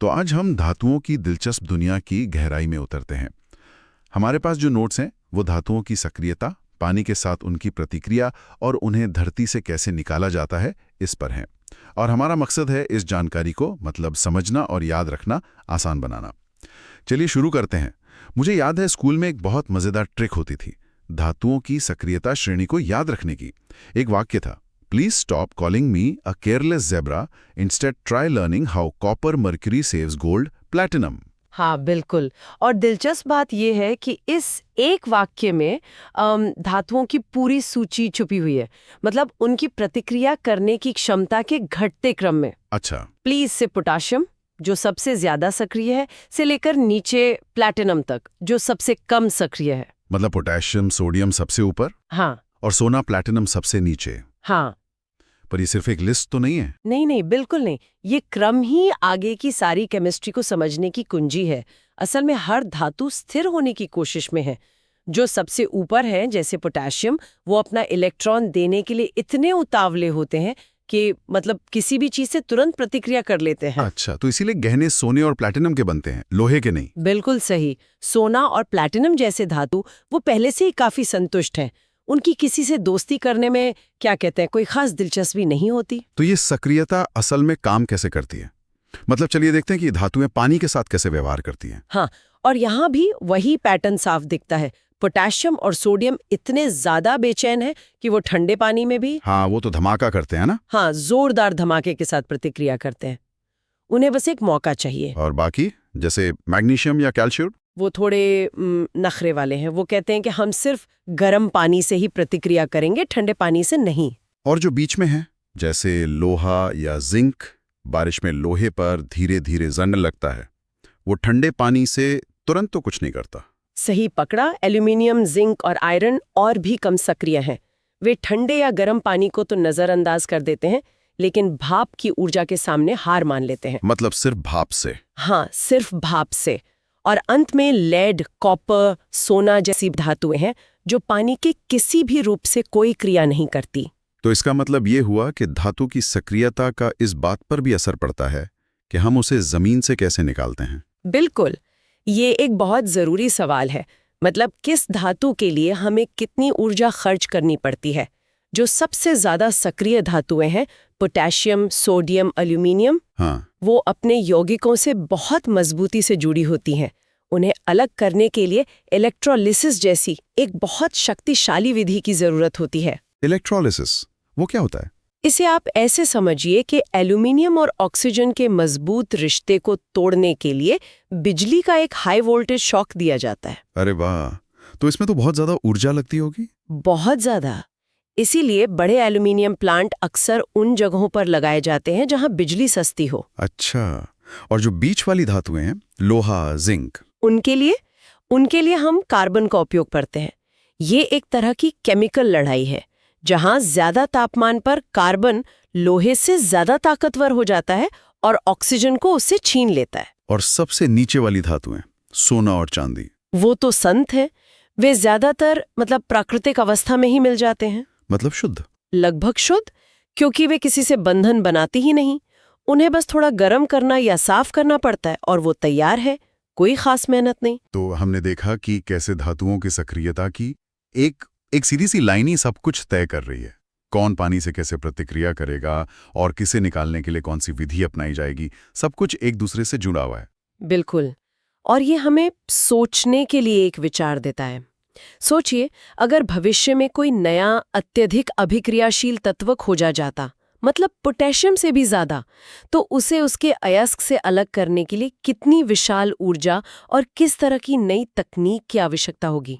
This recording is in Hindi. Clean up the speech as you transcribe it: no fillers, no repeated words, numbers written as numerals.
तो आज हम धातुओं की दिलचस्प दुनिया की गहराई में उतरते हैं। हमारे पास जो नोट्स हैं वो धातुओं की सक्रियता, पानी के साथ उनकी प्रतिक्रिया और उन्हें धरती से कैसे निकाला जाता है इस पर हैं। और हमारा मकसद है इस जानकारी को मतलब समझना और याद रखना आसान बनाना। चलिए शुरू करते हैं। मुझे याद है स्कूल में एक बहुत मज़ेदार ट्रिक होती थी धातुओं की सक्रियता श्रेणी को याद रखने की। एक वाक्य था, please stop calling me a careless zebra, instead try learning how copper mercury saves gold platinum. हाँ बिल्कुल। और दिलचस्प बात यह है कि इस एक वाक्य में धातुओं की पूरी सूची छुपी हुई है, मतलब उनकी प्रतिक्रिया करने की क्षमता के घटते क्रम में। अच्छा। प्लीज से पोटाशियम जो सबसे ज्यादा सक्रिय है से लेकर नीचे प्लैटिनम तक जो सबसे कम सक्रिय है। मतलब पोटेशियम सोडियम सबसे ऊपर, हाँ, और सोना प्लैटिनम सबसे नीचे। हाँ। पर ये सिर्फ एक लिस्ट तो नहीं है। नहीं नहीं, बिल्कुल नहीं। ये क्रम ही आगे की सारी केमिस्ट्री को समझने की कुंजी है। असल में हर धातु स्थिर होने की कोशिश में है। जो सबसे ऊपर है जैसे पोटेशियम, वो अपना इलेक्ट्रॉन देने के लिए इतने उतावले होते हैं कि मतलब किसी भी चीज से तुरंत प्रतिक्रिया कर लेते हैं। अच्छा, तो इसीलिए गहने सोने और प्लैटिनम के बनते हैं, लोहे के नहीं। बिल्कुल सही। सोना और प्लैटिनम जैसे धातु वो पहले से ही काफी संतुष्ट हैं। उनकी किसी से दोस्ती करने में क्या कहते हैं कोई खास दिलचस्पी नहीं होती। तो ये सक्रियता असल में काम कैसे करती है? मतलब चलिए देखते हैं कि धातुएं पानी के साथ कैसे व्यवहार करती हैं। हाँ, और यहाँ भी वही पैटर्न साफ दिखता है। पोटेशियम और सोडियम इतने ज्यादा बेचैन हैं कि वो ठंडे पानी में भी हाँ, वो तो धमाका करते हैं ना। हाँ जोरदार धमाके के साथ प्रतिक्रिया करते हैं। उन्हें बस एक मौका चाहिए। और बाकी जैसे मैग्नीशियम या कैल्शियम? वो थोड़े नखरे वाले हैं। वो कहते हैं कि हम सिर्फ गर्म पानी से ही प्रतिक्रिया करेंगे, ठंडे पानी से नहीं। और जो बीच में है जैसे लोहा या जिंक, बारिश में लोहे पर धीरे धीरे जंग लगता है, वो ठंडे पानी से तुरंत तो कुछ नहीं करता। सही पकड़ा। एल्यूमिनियम, जिंक और आयरन और भी कम सक्रिय हैं। वे ठंडे या गर्म पानी को तो नजरअंदाज कर देते हैं, लेकिन भाप की ऊर्जा के सामने हार मान लेते हैं। मतलब सिर्फ भाप से? हाँ, सिर्फ भाप से। और अंत में लेड, कॉपर, सोना जैसी धातुएं हैं जो पानी के किसी भी रूप से कोई क्रिया नहीं करती। तो इसका मतलब ये हुआ कि धातु की सक्रियता का इस बात पर भी असर पड़ता है कि हम उसे जमीन से कैसे निकालते हैं। बिल्कुल। ये एक बहुत जरूरी सवाल है। मतलब किस धातु के लिए हमें कितनी ऊर्जा खर्च करनी पड़ती है। जो सबसे ज्यादा सक्रिय धातुएं हैं, पोटेशियम, सोडियम, एल्यूमिनियम, हाँ, वो अपने यौगिकों से बहुत मजबूती से जुड़ी होती हैं। उन्हें अलग करने के लिए इलेक्ट्रोलिसिस जैसी एक बहुत शक्तिशाली विधि की जरूरत होती है। इलेक्ट्रोलिसिस वो क्या होता है? इसे आप ऐसे समझिए कि एल्यूमिनियम और ऑक्सीजन के मजबूत रिश्ते को तोड़ने के लिए बिजली का एक हाई वोल्टेज शॉक दिया जाता है। अरे वाह, तो इसमें तो बहुत ज्यादा ऊर्जा लगती होगी। बहुत ज्यादा। इसीलिए बड़े एल्यूमिनियम प्लांट अक्सर उन जगहों पर लगाए जाते हैं जहां बिजली सस्ती हो। अच्छा, और जो बीच वाली धातुएं हैं, लोहा, जिंक, उनके लिए हम कार्बन का उपयोग करते हैं। ये एक तरह की केमिकल लड़ाई है जहां ज्यादा तापमान पर कार्बन लोहे से ज्यादा ताकतवर हो जाता है और ऑक्सीजन को उससे छीन लेता है। और सबसे नीचे वाली धातुएं, सोना और चांदी, वो तो संत है। वे ज्यादातर मतलब प्राकृतिक अवस्था में ही मिल जाते हैं। मतलब शुद्ध? लगभग शुद्ध, क्योंकि वे किसी से बंधन बनाती ही नहीं। उन्हें बस थोड़ा गर्म करना या साफ करना पड़ता है और वो तैयार है। कोई खास मेहनत नहीं। तो हमने देखा कि कैसे धातुओं की सक्रियता की एक सीधी सी लाइन ही सब कुछ तय कर रही है। कौन पानी से कैसे प्रतिक्रिया करेगा और किसे निकालने के लिए कौन सी विधि अपनाई जाएगी, सब कुछ एक दूसरे से जुड़ा हुआ है। बिल्कुल। और ये हमें सोचने के लिए एक विचार देता है। सोचिए, अगर भविष्य में कोई नया अत्यधिक अभिक्रियाशील तत्व खोजा जाता, मतलब पोटेशियम से भी ज्यादा, तो उसे उसके अयस्क से अलग करने के लिए कितनी विशाल ऊर्जा और किस तरह की नई तकनीक की आवश्यकता होगी।